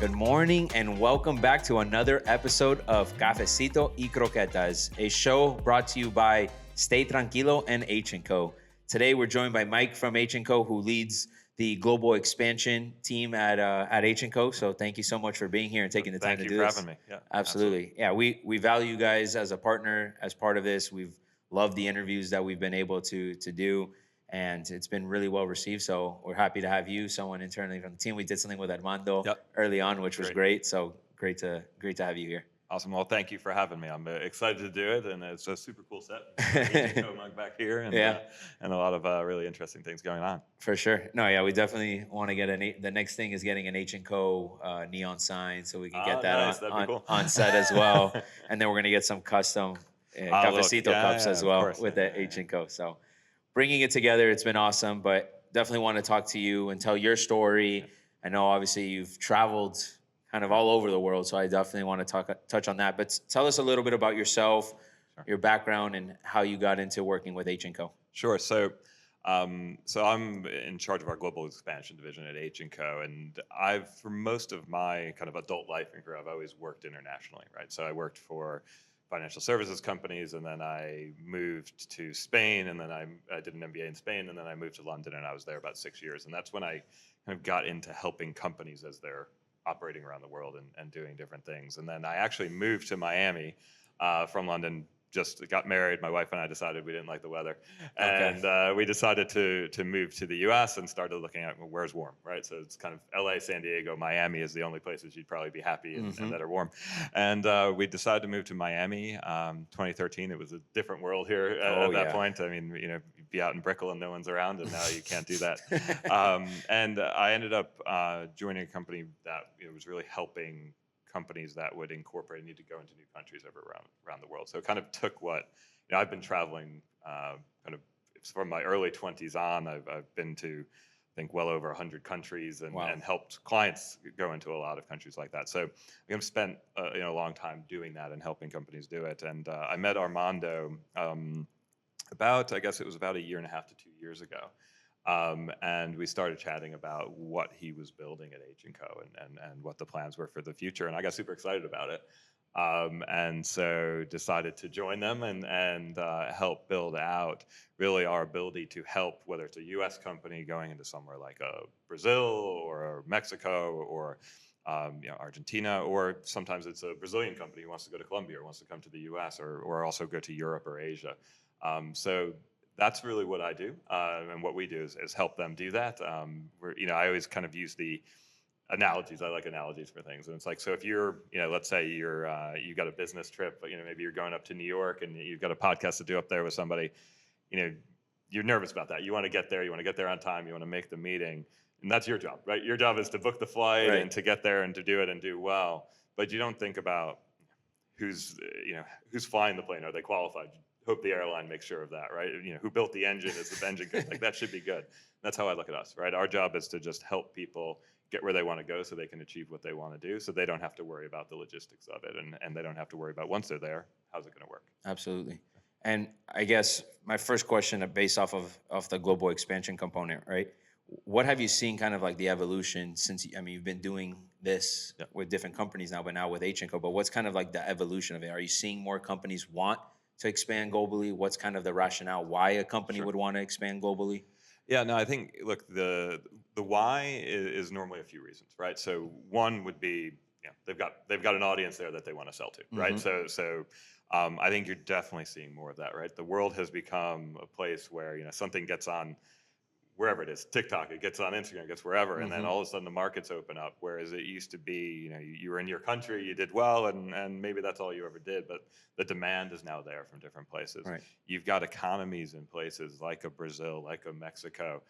Good morning and welcome back to another episode of Cafecito y Croquetas, a show brought to you by Stay Tranquilo and H&Co. Today we're joined by Mike from H&Co, who leads the global expansion team at H&Co. So thank you so much for being here and taking the time to do this. Thank you for having me. Yeah, absolutely. Yeah, we value you guys as a partner, as part of this. We've loved the interviews that we've been able to do. And it's been really well received. So we're happy to have you, someone internally from the team. We did something with Armando early on, which was great. So great to have you here. Awesome. Well, thank you for having me. I'm excited to do it, and it's a super cool set. H&Co mug back here, and a lot of really interesting things going on. For sure. No, yeah, we definitely want to get the next thing is getting an H&Co neon sign, so we can get that on set as well. And then we're gonna get some custom cafecito cups as well with the H&Co. So bringing it together, it's been awesome, but definitely want to talk to you and tell your story. I know obviously you've traveled kind of all over the world, so I definitely want to touch on that. But tell us a little bit about yourself, your background, and how you got into working with H&Co. Sure. So I'm in charge of our global expansion division at H&Co, and for most of my kind of adult life and career, I've always worked internationally, right? So I worked for financial services companies, and then I moved to Spain, and then I did an MBA in Spain, and then I moved to London, and I was there about 6 years. And that's when I kind of got into helping companies as they're operating around the world and doing different things. And then I actually moved to Miami from London. Just got married. My wife and I decided we didn't like the weather, and we decided to move to the U.S. and started looking at where's warm, right? So it's kind of L.A., San Diego, Miami is the only places you'd probably be happy and that are warm. And we decided to move to Miami. 2013, it was a different world here at that point. I mean, you'd be out in Brickell and no one's around, and now you can't do that. And I ended up joining a company that was really helping companies that would incorporate and need to go into new countries around the world. So it kind of took what I've been traveling kind of from my early 20s on. I've been to, I think, well over 100 countries and helped clients go into a lot of countries like that. So I've spent a long time doing that and helping companies do it. And I met Armando I guess it was about 1.5 to 2 years ago. And we started chatting about what he was building at H&Co and what the plans were for the future. And I got super excited about it. And so decided to join them and help build out really our ability to help, whether it's a US company going into somewhere like Brazil or Mexico or Argentina, or sometimes it's a Brazilian company who wants to go to Colombia or wants to come to the US or also go to Europe or Asia. So that's really what I do, and what we do is help them do that. I always kind of use the analogies. I like analogies for things, and it's like, so if you're, let's say you got a business trip, but maybe you're going up to New York and you've got a podcast to do up there with somebody, you're nervous about that. You want to get there. You want to get there on time. You want to make the meeting, and that's your job, right? Your job is to book the flight and to get there and to do it and do well. But you don't think about who's flying the plane. Are they qualified? Hope the airline makes sure of that, right? Who built the engine? Is the engine good? Like, that should be good. That's how I look at us, right? Our job is to just help people get where they want to go so they can achieve what they want to do, so they don't have to worry about the logistics of it, and they don't have to worry about, once they're there, how's it going to work? Absolutely. And I guess my first question, based off of the global expansion component, right? What have you seen kind of like the evolution since, you've been doing this with different companies now, but now with H&Co, but what's kind of like the evolution of it? Are you seeing more companies want to expand globally? What's kind of the rationale why a company would want to expand globally? Yeah, no, I think, look, the why is normally a few reasons, right? So one would be, they've got an audience there that they want to sell to, right? So I think you're definitely seeing more of that, right? The world has become a place where something gets on wherever it is, TikTok, it gets on Instagram, it gets wherever, and then all of a sudden the markets open up. Whereas it used to be, you were in your country, you did well, and maybe that's all you ever did. But the demand is now there from different places. Right. You've got economies in places like a Brazil, like a Mexico,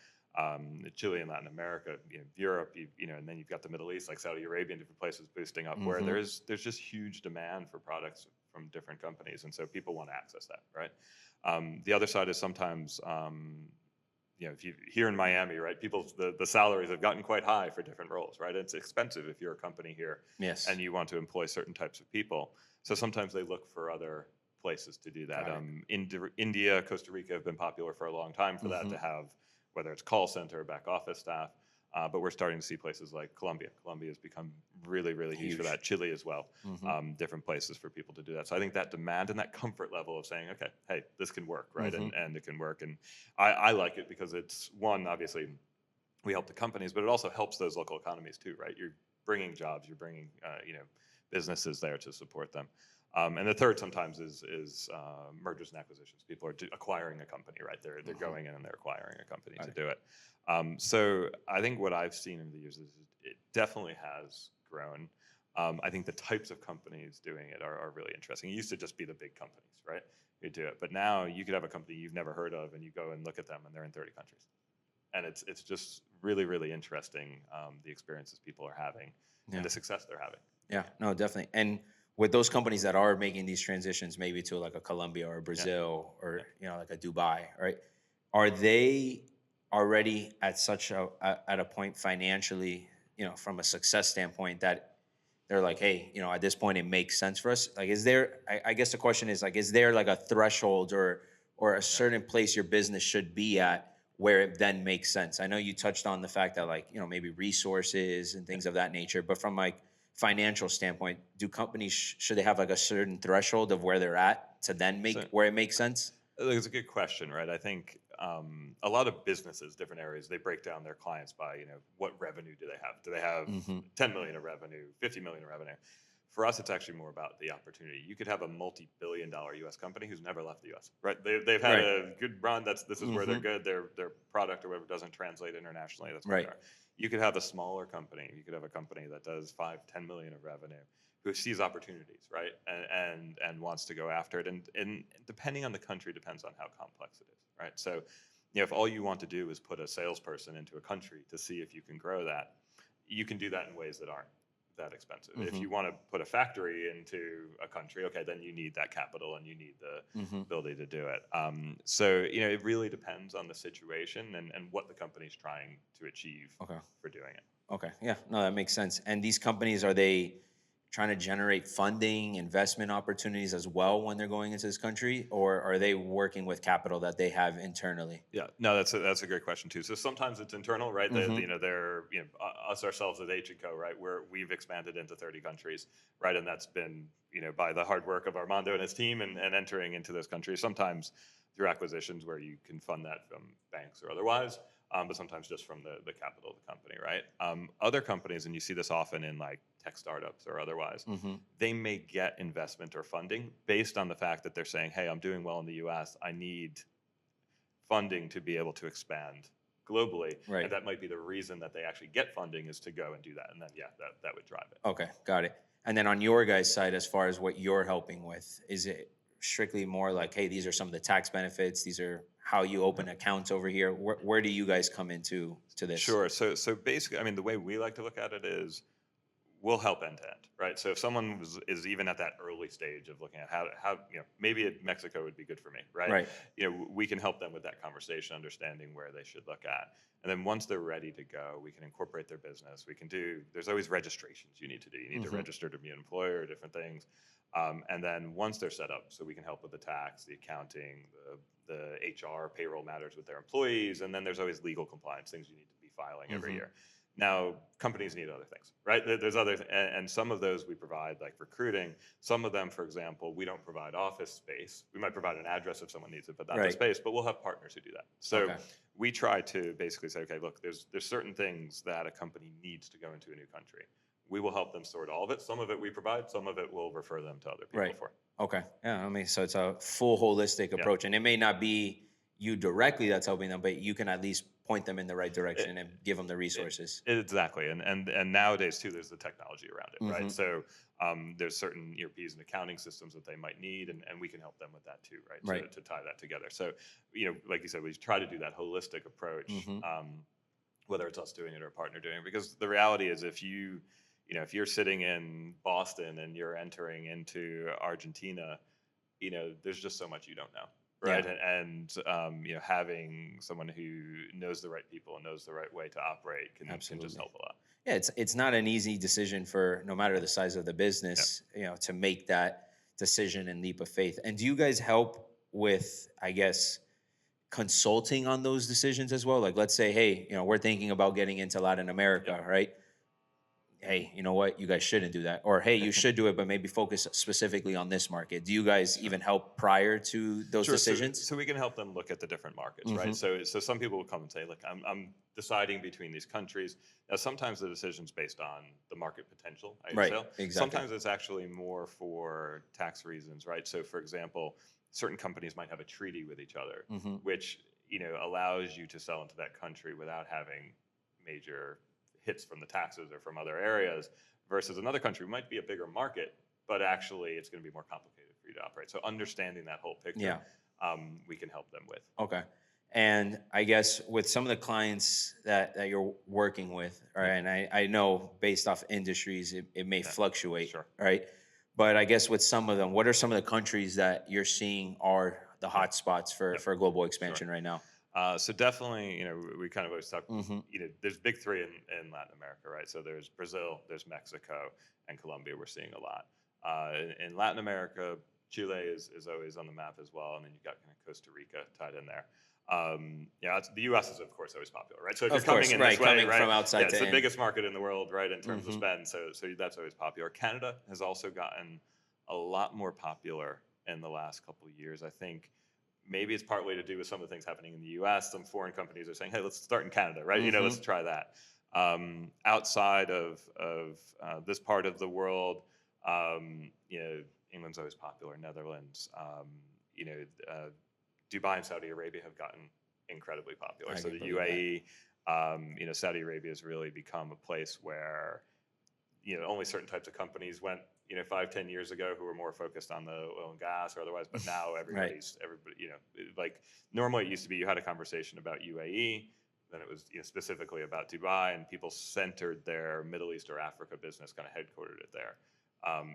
Chile and Latin America, Europe, and then you've got the Middle East, like Saudi Arabia, and different places boosting up, where there's just huge demand for products from different companies, and so people want to access that, right? The other side is sometimes, if you here in Miami, right, the salaries have gotten quite high for different roles, right? It's expensive if you're a company here, and you want to employ certain types of people. So sometimes they look for other places to do that. India, Costa Rica have been popular for a long time for that, to have, whether it's call center or back office staff. But we're starting to see places like Colombia. Colombia has become really, really huge for that. Chile as well. Different places for people to do that. So I think that demand and that comfort level of saying, okay, hey, this can work, right? And it can work. And I like it because it's, one, obviously, we help the companies, but it also helps those local economies too, right? You're bringing jobs, you're bringing, businesses there to support them. And the third sometimes is mergers and acquisitions. People are acquiring a company, right? They're going in and they're acquiring a company to do it. So I think what I've seen in the years is it definitely has grown. I think the types of companies doing it are really interesting. It used to just be the big companies, right? Who do it, but now you could have a company you've never heard of, and you go and look at them, and they're in 30 countries, and it's just really, really interesting, the experiences people are having and the success they're having. Yeah, no, definitely. And with those companies that are making these transitions, maybe to like a Colombia or Brazil or like a Dubai, right? Are they already at at a point financially, from a success standpoint, that they're like, hey, at this point it makes sense for us? Like, is there? I guess the question is like, is there like a threshold or a certain place your business should be at where it then makes sense? I know you touched on the fact that like maybe resources and things of that nature, but from like financial standpoint, do companies should they have like a certain threshold of where they're at to then make where it makes sense? It's a good question, right? I think a lot of businesses, different areas, they break down their clients by, what revenue do they have? Do they have 10 million of revenue, 50 million of revenue? For us, it's actually more about the opportunity. You could have a multi-billion-dollar U.S. company who's never left the U.S. Right? They've had a good run. This is where they're good. Their product or whatever doesn't translate internationally. That's where they are. You could have a smaller company. You could have a company that does 5, 10 million of revenue, who sees opportunities, right, and wants to go after it. And depending on the country, depends on how complex it is, right? So, if all you want to do is put a salesperson into a country to see if you can grow that, you can do that in ways that aren't that expensive. If you want to put a factory into a country, okay, then you need that capital and you need the ability to do it. So, it really depends on the situation and what the company's trying to achieve for doing it. Okay. Yeah. No, that makes sense. And these companies, are they trying to generate funding, investment opportunities as well when they're going into this country, or are they working with capital that they have internally? Yeah, no, that's a great question too. So sometimes it's internal, right? They're us ourselves as H&Co, right? We've expanded into 30 countries, right? And that's been by the hard work of Armando and his team and entering into those countries. Sometimes through acquisitions where you can fund that from banks or otherwise, but sometimes just from the capital of the company, right? Other companies, and you see this often in like tech startups or otherwise, they may get investment or funding based on the fact that they're saying, hey, I'm doing well in the US, I need funding to be able to expand globally. Right. And that might be the reason that they actually get funding, is to go and do that. And then, that would drive it. Okay, got it. And then on your guys' side, as far as what you're helping with, is it strictly more like, hey, these are some of the tax benefits, these are how you open accounts over here? Where do you guys come into this? Sure. So basically, I mean, the way we like to look at it is we'll help end to end, right? So if someone is even at that early stage of looking at how maybe Mexico would be good for me, right? Right. We can help them with that conversation, understanding where they should look at. And then once they're ready to go, we can incorporate their business. There's always registrations you need to do. You need to register to be an employer, different things. And then once they're set up, so we can help with the tax, the accounting, the HR, payroll matters with their employees. And then there's always legal compliance, things you need to be filing every year. Now, companies need other things, right? There's other, and some of those we provide, like recruiting. Some of them, for example, we don't provide office space. We might provide an address if someone needs it, but not the space. But we'll have partners who do that. So we try to basically say, okay, look, there's certain things that a company needs to go into a new country. We will help them sort all of it. Some of it we provide. Some of it we'll refer them to other people for. Okay. Yeah. I mean, so it's a full holistic approach, and it may not be you directly that's helping them, but you can at least point them in the right direction and give them the resources. Exactly. And nowadays too, there's the technology around it, right? So there's certain ERPs and accounting systems that they might need, and we can help them with that too, right? To tie that together. So, like you said, we try to do that holistic approach, whether it's us doing it or a partner doing it, because the reality is if you're sitting in Boston and you're entering into Argentina, there's just so much you don't know. Right. Yeah. And having someone who knows the right people and knows the right way to operate can just help a lot. Yeah, it's not an easy decision for no matter the size of the business, to make that decision and leap of faith. And do you guys help with, I guess, consulting on those decisions as well? Like, let's say, hey, we're thinking about getting into Latin America, right? Hey, you know what? You guys shouldn't do that. Or, hey, you should do it, but maybe focus specifically on this market. Do you guys even help prior to those decisions? So we can help them look at the different markets, right? So some people will come and say, look, I'm deciding between these countries. Now, sometimes the decision's based on the market potential, Right, exactly. Sometimes it's actually more for tax reasons, right? So, for example, certain companies might have a treaty with each other, which allows you to sell into that country without having major hits from the taxes or from other areas, versus another country might be a bigger market, but actually it's going to be more complicated for you to operate. So understanding that whole picture, we can help them with. Okay. And I guess with some of the clients that you're working with, right, and I know based off industries, it may fluctuate, right? But I guess with some of them, what are some of the countries that you're seeing are the hot spots for global expansion right now? So definitely, we kind of always talk, there's big three in Latin America, right? So there's Brazil, there's Mexico, and Colombia we're seeing a lot. In Latin America, Chile is always on the map as well, and then you've got kind of Costa Rica tied in there. The U.S. is, of course, always popular, right? So if you're coming in this way, right? From outside it's the biggest market in the world, right, in terms of spend, so that's always popular. Canada has also gotten a lot more popular in the last couple of years, I think. Maybe it's partly to do with some of the things happening in the U.S. Some foreign companies are saying, "Hey, let's start in Canada, right? Let's try that." Outside of this part of the world, England's always popular. Netherlands, Dubai and Saudi Arabia have gotten incredibly popular. So the UAE, Saudi Arabia has really become a place where only certain types of companies went 5-10 years ago who were more focused on the oil and gas or otherwise, but now everybody, like normally it used to be you had a conversation about UAE, then it was specifically about Dubai, and people centered their Middle East or Africa business, kind of headquartered it there.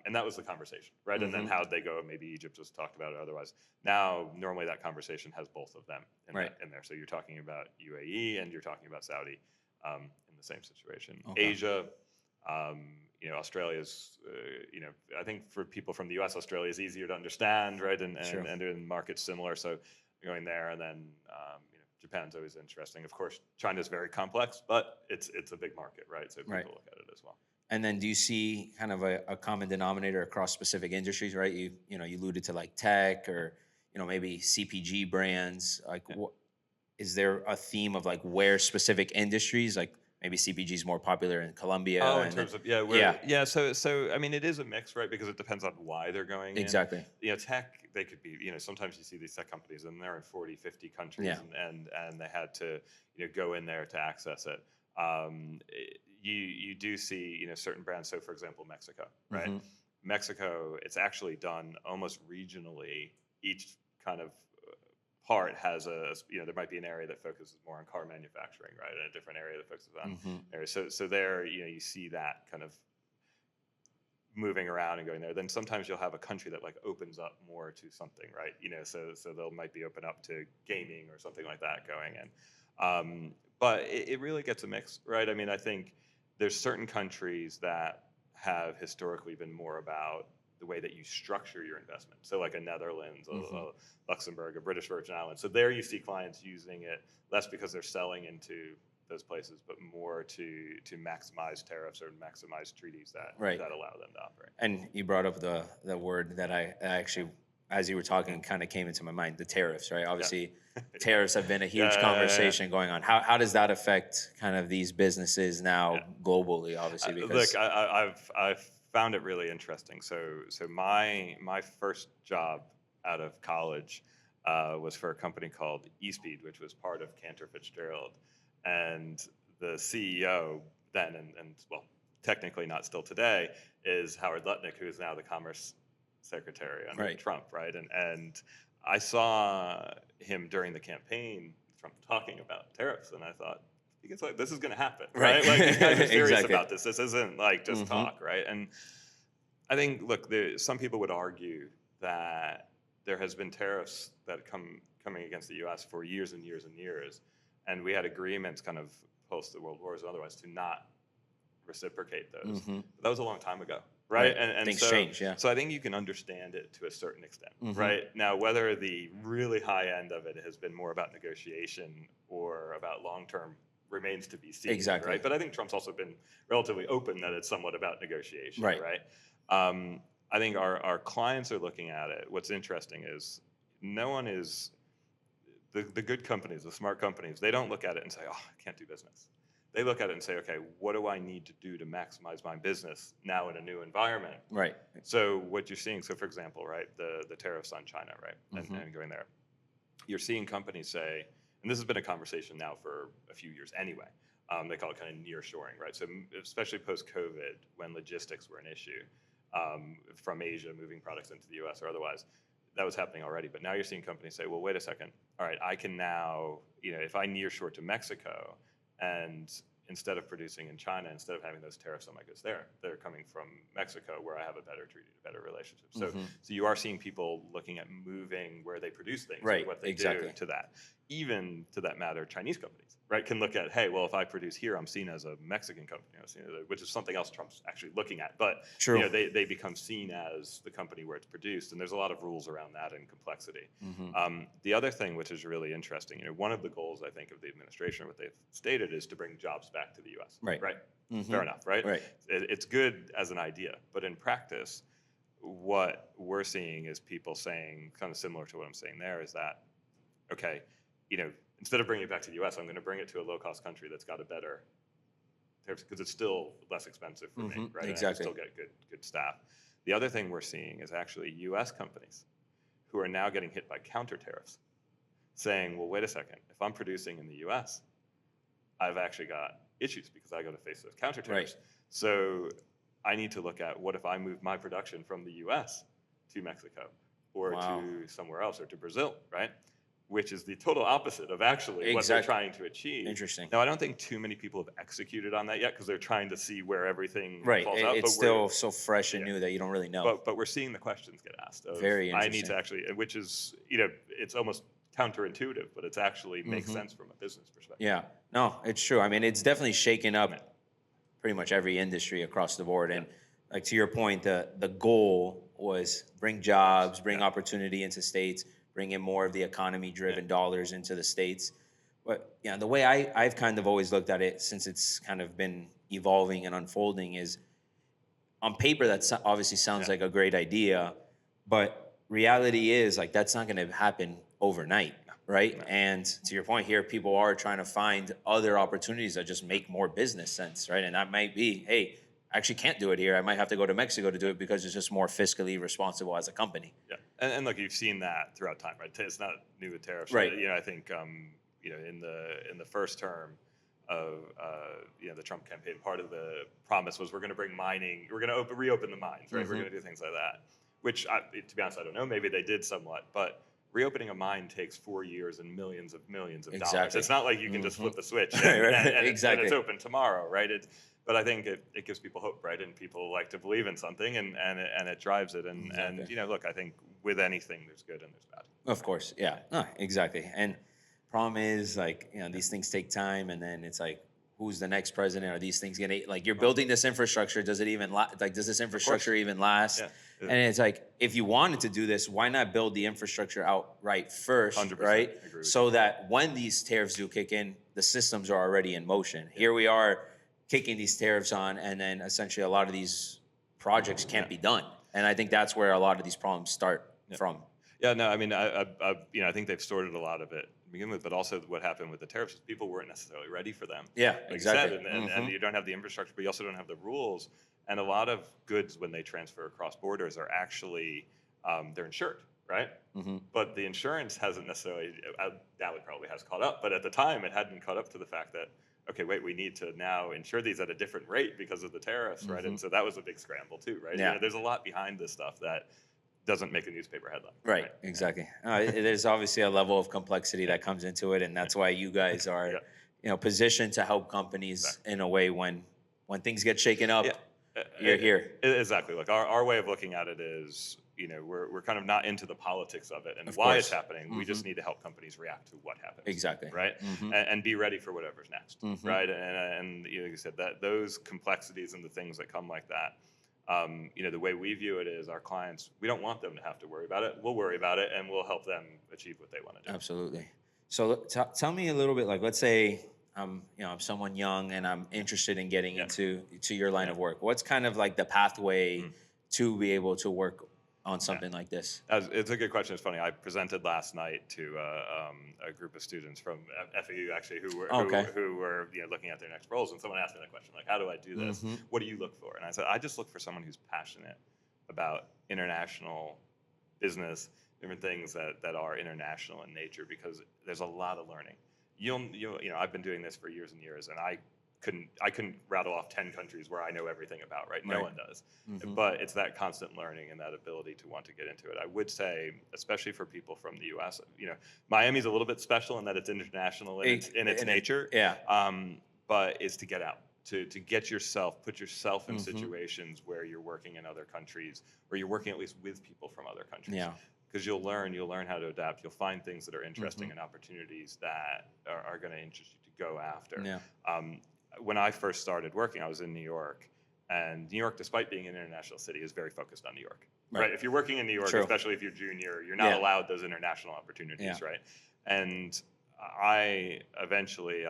And that was the conversation, right? And then how'd they go? Maybe Egypt was talked about it otherwise. Now, normally that conversation has both of them in there. So you're talking about UAE and you're talking about Saudi in the same situation. Asia, Australia's, I think for people from the U.S., Australia is easier to understand, right? And in markets similar. So going there, and then Japan's always interesting. Of course, China's very complex, but it's a big market, right? So people look at it as well. And then do you see kind of a common denominator across specific industries, right? You alluded to like tech or, maybe CPG brands. Like, is there a theme of like where specific industries, like maybe CPG is more popular in Colombia? Oh, in terms of, So, I mean, it is a mix, right? Because it depends on why they're going in. Exactly. Tech, they could be, sometimes you see these tech companies and they're in 40, 50 countries and they had to, go in there to access it. You do see, certain brands. So, for example, Mexico, right? Mexico, it's actually done almost regionally. Each kind of part has there might be an area that focuses more on car manufacturing, right? And a different area that focuses on areas. So there, you see that kind of moving around and going there. Then sometimes you'll have a country that like opens up more to something, right? So they'll might be open up to gaming or something like that going in. But it really gets a mix, right? I mean, I think there's certain countries that have historically been more about the way that you structure your investment. So like a Netherlands, a Luxembourg, a British Virgin Islands. So there you see clients using it less because they're selling into those places, but more to maximize tariffs or maximize treaties that allow them to operate. And you brought up the word that I actually, as you were talking, kind of came into my mind, the taraffs, right? Obviously, tariffs have been a huge conversation going on. How does that affect kind of these businesses now globally, obviously? Because look, I've found it really interesting. So my first job out of college was for a company called eSpeed, which was part of Cantor Fitzgerald. And the CEO then, and well, technically not still today, is Howard Lutnick, who is now the Commerce Secretary under Trump, right? And I saw him during the campaign, Trump talking about tariffs, and I thought, like, this is going to happen, right? Like, these guys are serious about this. This isn't like just talk, right? And I think, look, some people would argue that there has been tariffs that coming against the U.S. for years and years and years, and we had agreements kind of post the World Wars and otherwise to not reciprocate those. But that was a long time ago, right? Right. And Things so, change, yeah. so I think you can understand it to a certain extent, Mm-hmm. right? Now, whether the really high end of it has been more about negotiation or about long-term remains to be seen, Exactly. right? But I think Trump's also been relatively open that it's somewhat about negotiation, Right. right? I think our clients are looking at it. What's interesting is no one is, the good companies, the smart companies, they don't look at it and say, oh, I can't do business. They look at it and say, okay, what do I need to do to maximize my business now in a new environment? Right. So what you're seeing, so for example, right, the tariffs on China, right, and going there, you're seeing companies say, and this has been a conversation now for a few years anyway, they call it kind of nearshoring, right? So especially post-COVID, when logistics were an issue, from Asia moving products into the US or otherwise, that was happening already. But now you're seeing companies say, well, wait a second, all right, I can now, if I nearshore to Mexico, and instead of producing in China, instead of having those tariffs on my goods there, they're coming from Mexico, where I have a better treaty, a better relationship. So, so you are seeing people looking at moving where they produce things, right, what they do to that. Even to that matter, Chinese companies, right, can look at, hey, well, if I produce here, I'm seen as a Mexican company, which is something else Trump's actually looking at. But true. They become seen as the company where it's produced, and there's a lot of rules around that and complexity. The other thing, which is really interesting, one of the goals I think of the administration, what they've stated, is to bring jobs back to the U.S. Right. Right. Fair enough. Right. Right. It's good as an idea, but in practice, what we're seeing is people saying, kind of similar to what I'm saying there, is that, okay, instead of bringing it back to the U.S., I'm going to bring it to a low-cost country that's got a better, because it's still less expensive for me, right? Exactly. And I still get good staff. The other thing we're seeing is actually U.S. companies who are now getting hit by counter-tariffs, saying, well, wait a second, if I'm producing in the U.S., I've actually got issues because I got to face those counter-tariffs. Right. So I need to look at, what if I move my production from the U.S. to Mexico, or to somewhere else, or to Brazil, right? Which is the total opposite of actually what they're trying to achieve. Interesting. Now, I don't think too many people have executed on that yet, because they're trying to see where everything falls out. It's still so fresh and new that you don't really know. But we're seeing the questions get asked. Very interesting. I need to actually, which is, it's almost counterintuitive, but it's actually makes sense from a business perspective. Yeah, no, it's true. I mean, it's definitely shaken up pretty much every industry across the board. And like, to your point, the goal was bring jobs, bring opportunity into states, bring in more of the economy-driven dollars into the states. But the way I've kind of always looked at it, since it's kind of been evolving and unfolding, is on paper that obviously sounds like a great idea, but reality is, like, that's not going to happen overnight, right? And to your point here, people are trying to find other opportunities that just make more business sense, right? And that might be, hey, I actually can't do it here. I might have to go to Mexico to do it because it's just more fiscally responsible as a company. Yeah, and look, you've seen that throughout time, right? It's not new with tariffs, right? I think in the first term of the Trump campaign, part of the promise was, we're going to bring mining, we're going to reopen the mines, right? We're going to do things like that. Which, to be honest, I don't know. Maybe they did somewhat, but reopening a mine takes 4 years and millions of dollars. It's not like you can just flip the switch and it's open tomorrow, right? But I think it gives people hope, right? And people like to believe in something, and it drives it. And look, I think with anything, there's good and there's bad. Of course, yeah, no, exactly. And problem is, like, these things take time, and then it's like, who's the next president? Are these things gonna, like, you're building this infrastructure? Does it even does this infrastructure even last? Yeah. And it's like, if you wanted to do this, why not build the infrastructure outright first, 100%, right? So that when these tariffs do kick in, the systems are already in motion. Here we are kicking these tariffs on, and then essentially a lot of these projects can't be done. And I think that's where a lot of these problems start from. Yeah, no, I mean, I think they've sorted a lot of it to begin with, but also what happened with the tariffs is people weren't necessarily ready for them. Yeah, like exactly. You said, and you don't have the infrastructure, but you also don't have the rules. And a lot of goods, when they transfer across borders, are actually, they're insured, right? But the insurance hasn't necessarily, now it probably has caught up, but at the time it hadn't caught up to the fact that, okay, wait, we need to now insure these at a different rate because of the tariffs, right? And so that was a big scramble too, right? Yeah. There's a lot behind this stuff that doesn't make a newspaper headline. Right, exactly. There's obviously a level of complexity that comes into it, and that's why you guys are, positioned to help companies in a way when things get shaken up. You're here. Exactly. Look, our way of looking at it is, we're kind of not into the politics of it and why it's happening. We just need to help companies react to what happens. Exactly. Right. And be ready for whatever's next. Right. And like you said, that those complexities and the things that come like that, The way we view it is our clients, we don't want them to have to worry about it. We'll worry about it, and we'll help them achieve what they want to do. Absolutely. So tell me a little bit, like, let's say I'm someone young and I'm interested in getting into your line of work. What's kind of like the pathway to be able to work on something like this? It's a good question. It's funny. I presented last night to a group of students from FAU, actually, who were looking at their next roles, and someone asked me that question, like, how do I do this? What do you look for? And I said, I just look for someone who's passionate about international business, different things that are international in nature, because there's a lot of learning. I've been doing this for years and years, and I couldn't rattle off 10 countries where I know everything about, right? No one does. But it's that constant learning and that ability to want to get into it. I would say, especially for people from the US, Miami's a little bit special in that it's international in its nature. But it's to get out, to put yourself in situations where you're working in other countries, or you're working at least with people from other countries. Yeah. Because you'll learn how to adapt. You'll find things that are interesting and opportunities that are going to interest you to go after. Yeah. When I first started working, I was in New York, and New York, despite being an international city, is very focused on New York. Right? If you're working in New York, especially if you're junior, you're not allowed those international opportunities, right? And I actually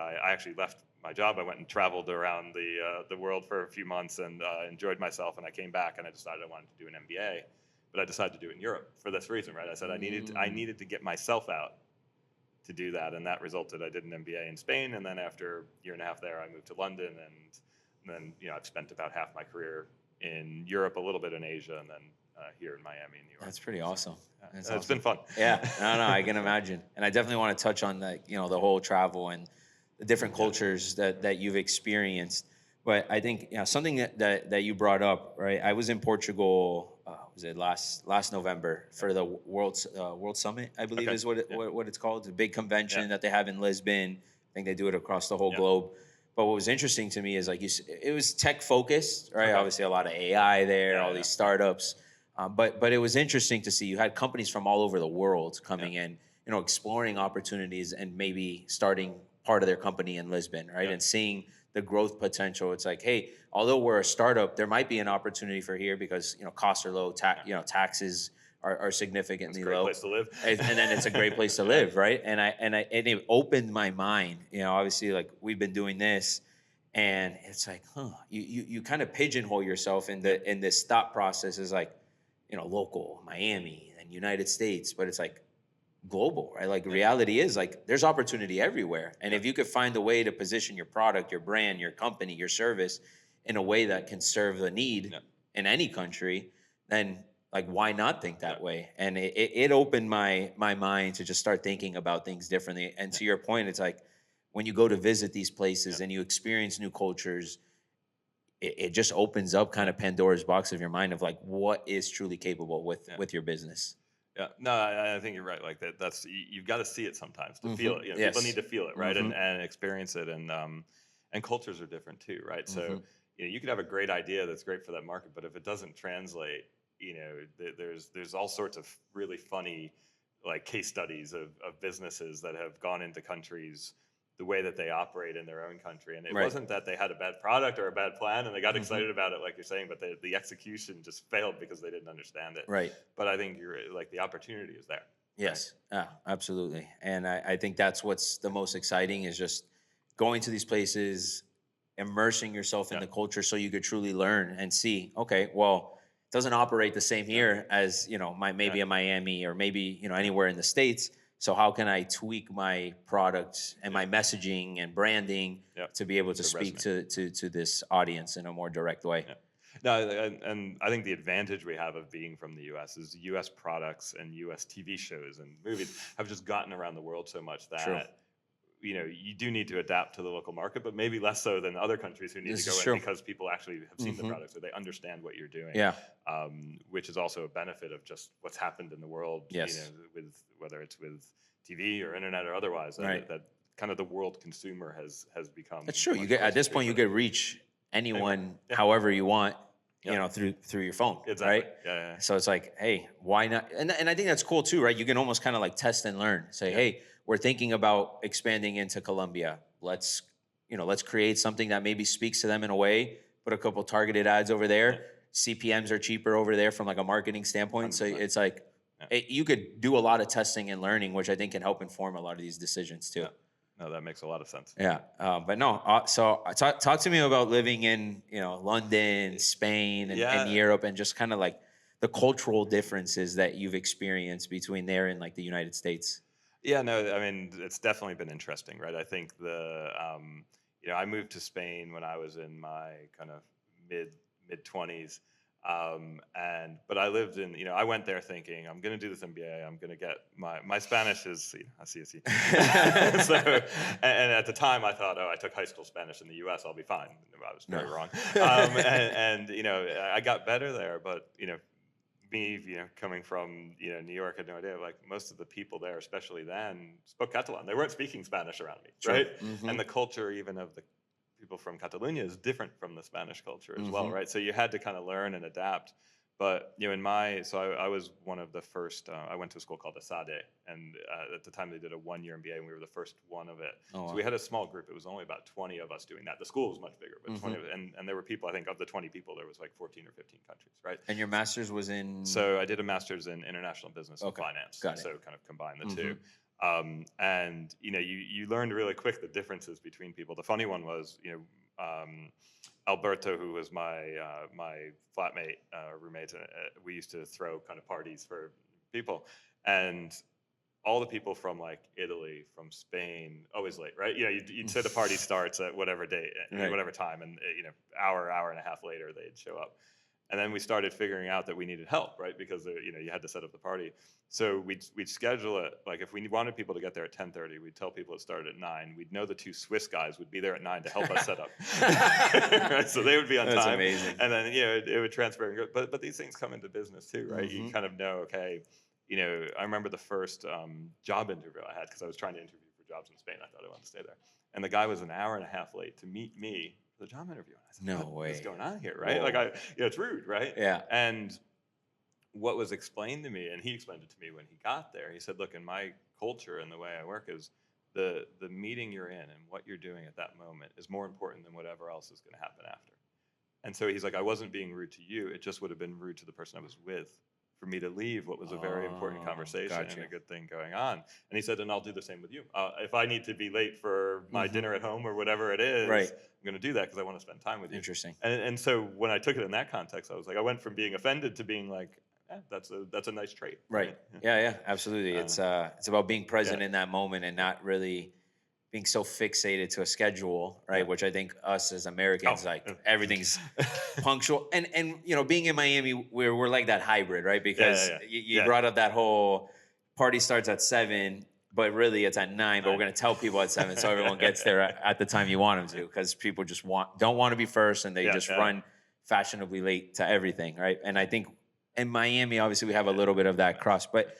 left my job. I went and traveled around the world for a few months and enjoyed myself, and I came back and I decided I wanted to do an MBA. But I decided to do it in Europe for this reason, right? I said I needed to get myself out to do that, and that resulted. I did an MBA in Spain, and then after a year and a half there, I moved to London, and then I've spent about half my career in Europe, a little bit in Asia, and then here in Miami, New York. That's pretty awesome. So, it's been fun. Yeah, no, I can imagine, and I definitely want to touch on the whole travel and the different cultures that you've experienced. But I think something that you brought up, right? I was in Portugal. Was it last November for the World Summit? I believe is what it's called. It's a big convention that they have in Lisbon. I think they do it across the whole globe. But what was interesting to me is it was tech focused, right? Obviously, a lot of AI there, all these startups. But it was interesting to see you had companies from all over the world coming in, exploring opportunities and maybe starting part of their company in Lisbon, right? And seeing the growth potential. It's like, hey, although we're a startup, there might be an opportunity for here because costs are low, taxes are significantly low. It's a great place to live, and then it's a great place to live, right? And it opened my mind. Obviously, like we've been doing this, and it's like, you kind of pigeonhole yourself in this thought process is like, local, Miami, and United States, but it's like global, right? Like reality is like there's opportunity everywhere. And if you could find a way to position your product, your brand, your company, your service in a way that can serve the need in any country, then like why not think that way? And it opened my mind to just start thinking about things differently. And to your point, it's like when you go to visit these places and you experience new cultures, it just opens up kind of Pandora's box of your mind of like what is truly capable with your business. Yeah, no, I think you're right. Like that's you've got to see it sometimes to feel it. People need to feel it, right, and experience it. And cultures are different too, right? So you could have a great idea that's great for that market, but if it doesn't translate, there's all sorts of really funny like case studies of businesses that have gone into countries the way that they operate in their own country. And it wasn't that they had a bad product or a bad plan and they got excited about it, like you're saying, but the execution just failed because they didn't understand it. Right. But I think you're like the opportunity is there. Yes, absolutely. And I think that's what's the most exciting is just going to these places, immersing yourself in the culture so you could truly learn and see, okay, well, it doesn't operate the same here as, maybe in Miami or maybe, anywhere in the States. So how can I tweak my product and my messaging and branding to be able to speak to this audience in a more direct way? Yeah. No, and I think the advantage we have of being from the U.S. is U.S. products and U.S. TV shows and movies have just gotten around the world so much that you do need to adapt to the local market, but maybe less so than other countries who need to go in because people actually have seen the products or they understand what you're doing. Yeah, which is also a benefit of just what's happened in the world. Yes. With whether it's with TV or internet or otherwise, that kind of the world consumer has become. That's true. You get at this point you could reach anyone however you want. Through your phone, right? Yeah. So it's like, hey, why not? And I think that's cool too, right? You can almost kind of like test and learn. Say, hey, we're thinking about expanding into Colombia. Let's create something that maybe speaks to them in a way. Put a couple targeted ads over there, CPMs are cheaper over there from like a marketing standpoint. So 100%. it's like you could do a lot of testing and learning, which I think can help inform a lot of these decisions too. Yeah. No, that makes a lot of sense. Yeah, but no. So talk to me about living in London, Spain, and Europe, and just kind of like the cultural differences that you've experienced between there and like the United States. Yeah, no, I mean, it's definitely been interesting, right? I think I moved to Spain when I was in my kind of mid 20s. But I lived I went there thinking I'm going to do this MBA. I'm going to get my Spanish is, I see. So, and at the time I thought, I took high school Spanish in the US, I'll be fine. I was very wrong. I got better there, but me, coming from New York, I had no idea. Like most of the people there, especially then, spoke Catalan. They weren't speaking Spanish around me, right? And the culture, even of the people from Catalonia, is different from the Spanish culture as well, right? So you had to kind of learn and adapt. But I was one of the first. I went to a school called ESADE, and at the time they did a 1-year MBA, and we were the first one of it. Oh, wow. So we had a small group. It was only about 20 of us doing that. The school was much bigger, but 20 of it, and there were people. I think of the 20 people, there was like 14 or 15 countries, right? And your master's was in? So I did a master's in international business and finance. Got it. So kind of combine the two. And you learned really quick the differences between people. The funny one was, Alberto, who was my flatmate, roommate, we used to throw kind of parties for people, and all the people from like Italy, from Spain, always late, right? You'd say the party starts at whatever date, whatever time, and hour and a half later they'd show up. And then we started figuring out that we needed help, right? Because you had to set up the party. So we'd schedule it, like if we wanted people to get there at 10:30, we'd tell people it started at 9. We'd know the 2 Swiss guys would be there at 9 to help us set up. Right? So they would be on time. That's amazing. And then it would transfer and go. But these things come into business too, right? You kind of know, okay, I remember the first job interview I had, because I was trying to interview for jobs in Spain. I thought I wanted to stay there. And the guy was an hour and a half late to meet me for the job interview. And I said, No way. What's going on here, right? Whoa. Like it's rude, right? Yeah. And what was explained to me, and he explained it to me when he got there, he said, look, in my culture and the way I work is the meeting you're in and what you're doing at that moment is more important than whatever else is going to happen after. And so he's like, I wasn't being rude to you. It just would have been rude to the person I was with for me to leave what was a very important conversation and a good thing going on. And he said, and I'll do the same with you. If I need to be late for my dinner at home or whatever it is, Right. I'm going to do that because I want to spend time with you. Interesting. And so when I took it in that context, I was like, I went from being offended to being like, that's a nice trait. Right. Yeah, absolutely. It's about being present in that moment and not really being so fixated to a schedule, right? Which I think us as Americans, everything's punctual. And being in Miami, we're like that hybrid, right? Because you brought up that whole party starts at 7, but really it's at 9, but we're going to tell people at 7 so everyone gets there at the time you want them to, because people just don't want to be first, and they just run fashionably late to everything, right? And I think in Miami, obviously, we have a little bit of that cross, but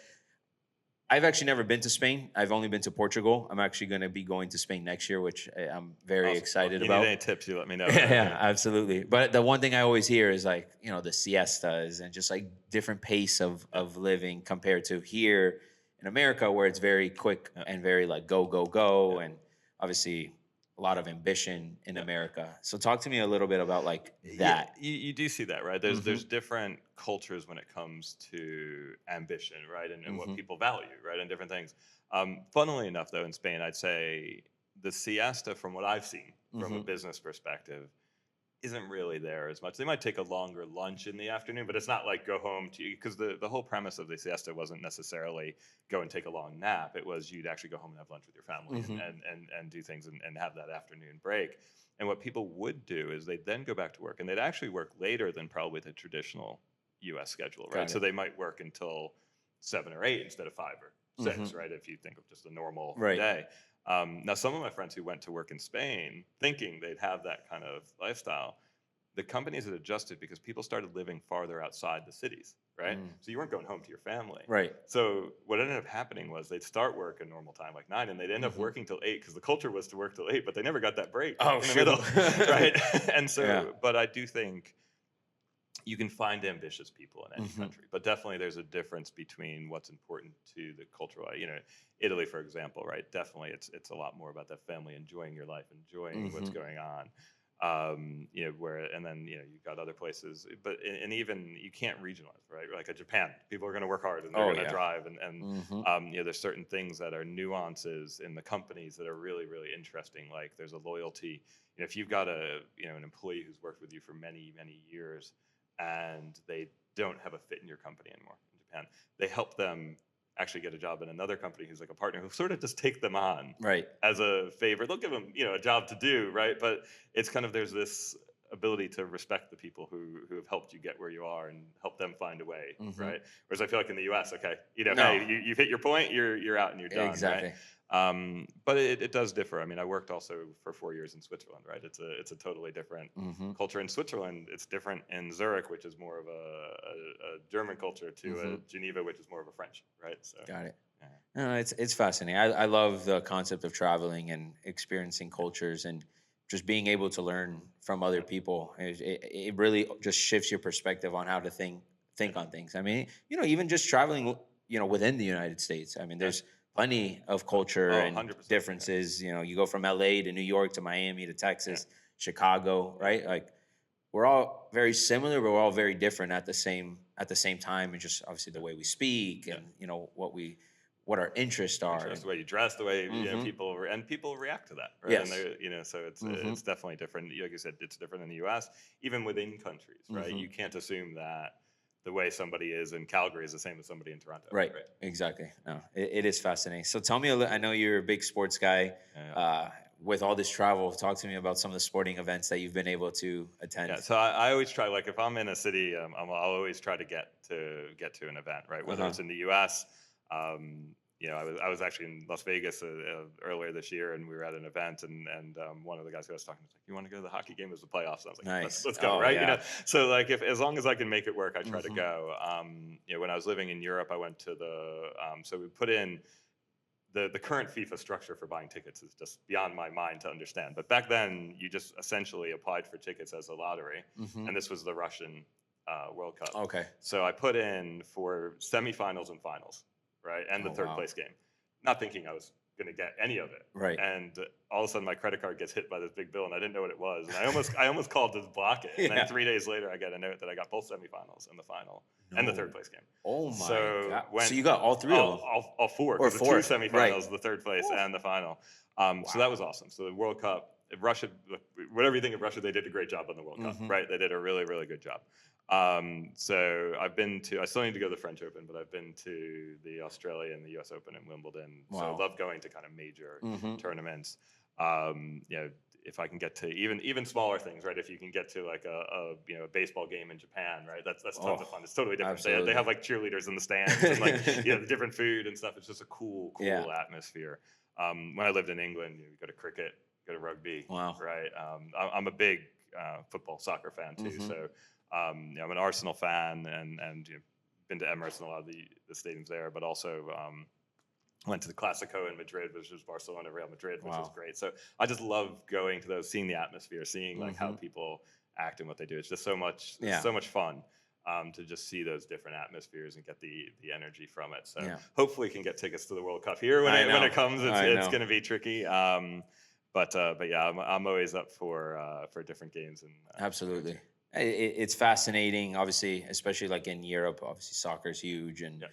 I've actually never been to Spain. I've only been to Portugal. I'm actually going to be going to Spain next year, which I'm very excited about. If you need any tips, you let me know. Yeah, absolutely. But the one thing I always hear is like, the siestas and just like different pace of living compared to here in America, where it's very quick and very like go. And obviously a lot of ambition in America. So talk to me a little bit about like that. You do see that, right? There's different cultures when it comes to ambition, right? And what people value, right? And different things. Funnily enough, though, in Spain, I'd say the siesta, from what I've seen from a business perspective, isn't really there as much. They might take a longer lunch in the afternoon, but it's not like go home to, because the whole premise of the siesta wasn't necessarily go and take a long nap. It was you'd actually go home and have lunch with your family and do things and have that afternoon break. And what people would do is they'd then go back to work, and they'd actually work later than probably the traditional US schedule, right? So they might work until 7 or 8 instead of 5 or 6, right? If you think of just a normal day. Now, some of my friends who went to work in Spain thinking they'd have that kind of lifestyle, the companies had adjusted because people started living farther outside the cities, right? So you weren't going home to your family. Right. So what ended up happening was they'd start work at normal time, like 9, and they'd end up working till 8 because the culture was to work till 8, but they never got that break in the middle, right? And so, but I do think you can find ambitious people in any country, but definitely there's a difference between what's important to the cultural, Italy, for example, right? Definitely it's a lot more about that family, enjoying your life, enjoying what's going on. where, and then, you've got other places, but, and even you can't regionalize, right? Like Japan, people are going to work hard and they're going to drive. There's certain things that are nuances in the companies that are really, really interesting. Like there's a loyalty. If you've got an employee who's worked with you for many, many years and they don't have a fit in your company anymore in Japan, they help them actually get a job in another company who's like a partner who sort of just take them on as a favor. They'll give them, a job to do, right? But it's kind of, there's this ability to respect the people who have helped you get where you are and help them find a way, right? Whereas I feel like in the U.S., okay, hey, you've hit your point, you're out and you're done, exactly. Right? But it does differ. I mean, I worked also for 4 years in Switzerland, right? It's a totally different culture in Switzerland. It's different in Zurich, which is more of a German culture, to a Geneva, which is more of a French, right? So got it. Yeah. No, it's fascinating. I love the concept of traveling and experiencing cultures and just being able to learn from other people. It really just shifts your perspective on how to think on things. I mean, even just traveling, within the United States. I mean, there's plenty of culture and 100%, differences. You go from LA to New York to Miami to Texas, Chicago, right? Like we're all very similar, but we're all very different at the same time. And just obviously the way we speak and what our interests are. The way you dress, the way people react to that, right? Yes. And so it's definitely different. Like you said, it's different in the U.S. Even within countries, right? You can't assume that the way somebody is in Calgary is the same as somebody in Toronto. Right. Exactly. No, it is fascinating. So tell me, I know you're a big sports guy. With all this travel, talk to me about some of the sporting events that you've been able to attend. Yeah, so I always try, like if I'm in a city, I'll always try to get to an event, right? Whether it's in the U.S., I was actually in Las Vegas earlier this year, and we were at an event, and one of the guys who I was talking to was like, "You want to go to the hockey game?" It was the playoffs. And I was like, nice. Let's go, right? Yeah. So like as long as I can make it work, I try to go. When I was living in Europe, I went to so we put in the current FIFA structure for buying tickets is just beyond my mind to understand. But back then, you just essentially applied for tickets as a lottery, and this was the Russian World Cup. Okay. So I put in for semifinals and finals, right, and the third place game, not thinking I was going to get any of it. Right. And all of a sudden, my credit card gets hit by this big bill, and I didn't know what it was. And I almost called to block it. And then 3 days later, I got a note that I got both semifinals and the final and the third place game. Oh my God! So you got all three of them? All four. Or the four. 2 semifinals, the third place, and the final. So that was awesome. So the World Cup, Russia, whatever you think of Russia, they did a great job on the World Cup, right? They did a really, really good job. So I still need to go to the French Open, but I've been to the Australia and the US Open and Wimbledon. Wow. So I love going to kind of major tournaments. If I can get to even smaller things, right? If you can get to like a baseball game in Japan, right? That's tons of fun. It's totally different. They have like cheerleaders in the stands and like the different food and stuff. It's just a cool atmosphere. When I lived in England, you go to cricket, go to rugby. Wow. Right. I'm a big football, soccer fan too. So I'm an Arsenal fan and been to Emirates and a lot of the stadiums there, but also went to the Clásico in Madrid, which was Barcelona, Real Madrid, which was great. So I just love going to those, seeing the atmosphere, seeing like how people act and what they do. It's just so much fun to just see those different atmospheres and get the energy from it. So hopefully can get tickets to the World Cup here when it comes. It's going to be tricky. But yeah, I'm always up for different games. And absolutely. It's fascinating, obviously, especially like in Europe. Obviously, soccer is huge, and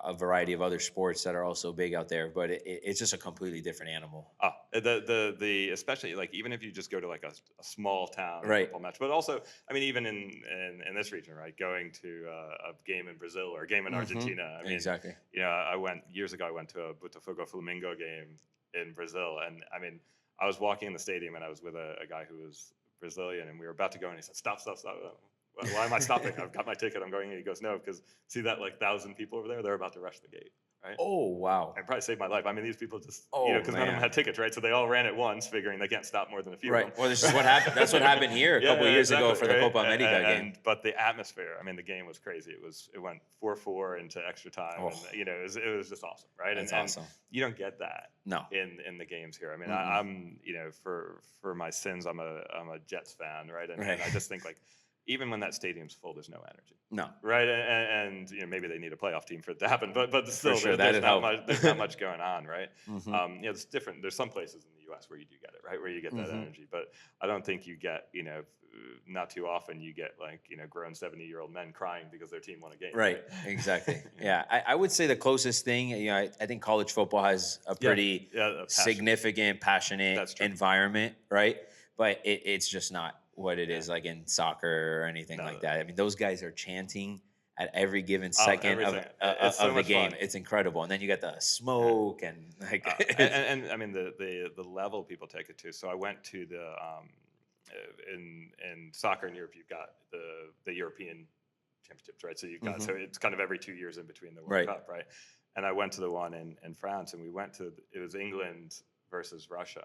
a variety of other sports that are also big out there. But it's just a completely different animal. The especially like even if you just go to like a small town football match, but also I mean even in this region, right? Going to a game in Brazil or a game in Argentina. I mean, exactly. I went years ago. I went to a Botafogo Flamengo game in Brazil, and I mean I was walking in the stadium and I was with a guy who was Brazilian, and we were about to go, and he said, "Stop! Why am I stopping? I've got my ticket. I'm going in." He goes, "No, because see that like 1,000 people over there? They're about to rush the gate." Right? Oh wow! And probably saved my life. I mean, these people just because none of them had tickets, right? So they all ran at once, figuring they can't stop more than a few. Right. Well, this is what happened. That's what happened here a couple of years ago for the Copa America game. But the atmosphere. I mean, the game was crazy. It went 4-4 into extra time, and it was just awesome, right? That's awesome. And you don't get that in the games here. I mean, I'm for my sins, I'm a Jets fan, right? And I just think like, even when that stadium's full, there's no energy. No. Right? And maybe they need a playoff team for it to happen, but still, sure, there's not much going on, right? It's different. There's some places in the U.S. where you do get it, right? Where you get that energy. But I don't think you get, not too often you get like, grown 70-year-old men crying because their team won a game. Right. Exactly. Yeah. I would say the closest thing, I think college football has a pretty significant, passionate environment, right? But it's just not what it is like in soccer or anything like that. I mean, those guys are chanting at every given second of the game. Fun. It's incredible. And then you get the smoke and like and I mean the level people take it to. So I went to the in soccer in Europe, you've got the European championships, right? So you've got so it's kind of every 2 years in between the World Cup, right? And I went to the one in France, and we went to it was England versus Russia.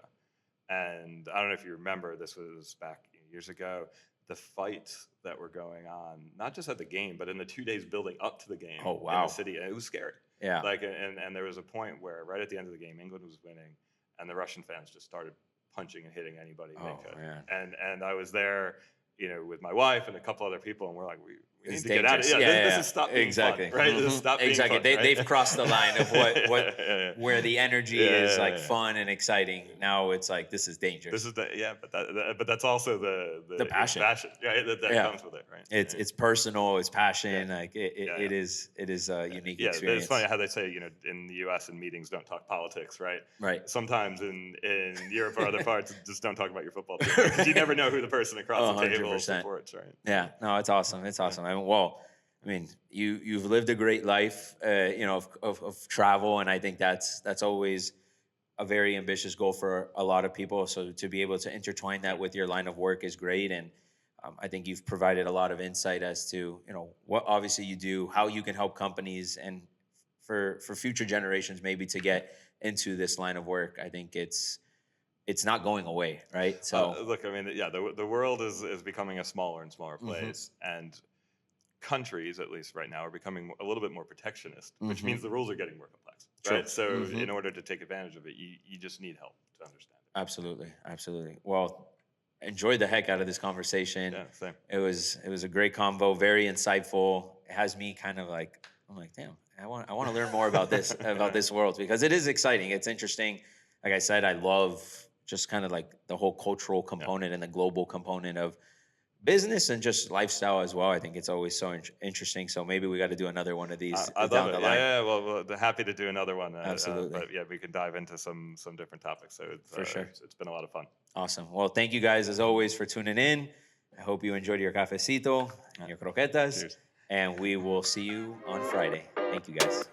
And I don't know if you remember, this was back years ago, the fights that were going on, not just at the game, but in the 2 days building up to the game in the city. And it was scary. Yeah. Like, and there was a point where right at the end of the game, England was winning, and the Russian fans just started punching and hitting anybody they could. Man. And I was there, with my wife and a couple other people, and we're like, we need to get out of here. This is stop being fun, right? This is stop being fun, right? They've crossed the line of where the energy is like fun and exciting. Now it's like, this is dangerous. This is but that's also the passion. That comes with it, right? It's personal, it's passion. Like it is a unique experience. It's funny how they say, in the U.S. in meetings don't talk politics, right? Right. Sometimes in Europe or other parts, just don't talk about your football team, because you never know who the person across the table supports, right? Yeah, no, it's awesome. It's awesome. I mean, you've lived a great life, of travel, and I think that's always a very ambitious goal for a lot of people. So to be able to intertwine that with your line of work is great, and I think you've provided a lot of insight as to what obviously you do, how you can help companies, and for future generations maybe to get into this line of work. I think it's not going away, right? So look, I mean, the world is becoming a smaller and smaller place, and countries, at least right now, are becoming a little bit more protectionist, which means the rules are getting more complex, right? So in order to take advantage of it, you just need help to understand it. Absolutely. Well, enjoyed the heck out of this conversation. Yeah, same. It was a great convo, very insightful. It has me kind of like, I'm like, damn, I want to learn more about this world, because it is exciting. It's interesting. Like I said, I love just kind of like the whole cultural component and the global component of business and just lifestyle as well. I think it's always so interesting. So maybe we got to do another one of these down the line. Yeah. Well, happy to do another one. Absolutely. But yeah, we can dive into some different topics. So for sure, it's been a lot of fun. Awesome. Well, thank you guys as always for tuning in. I hope you enjoyed your cafecito and your croquetas. Cheers. And we will see you on Friday. Thank you guys.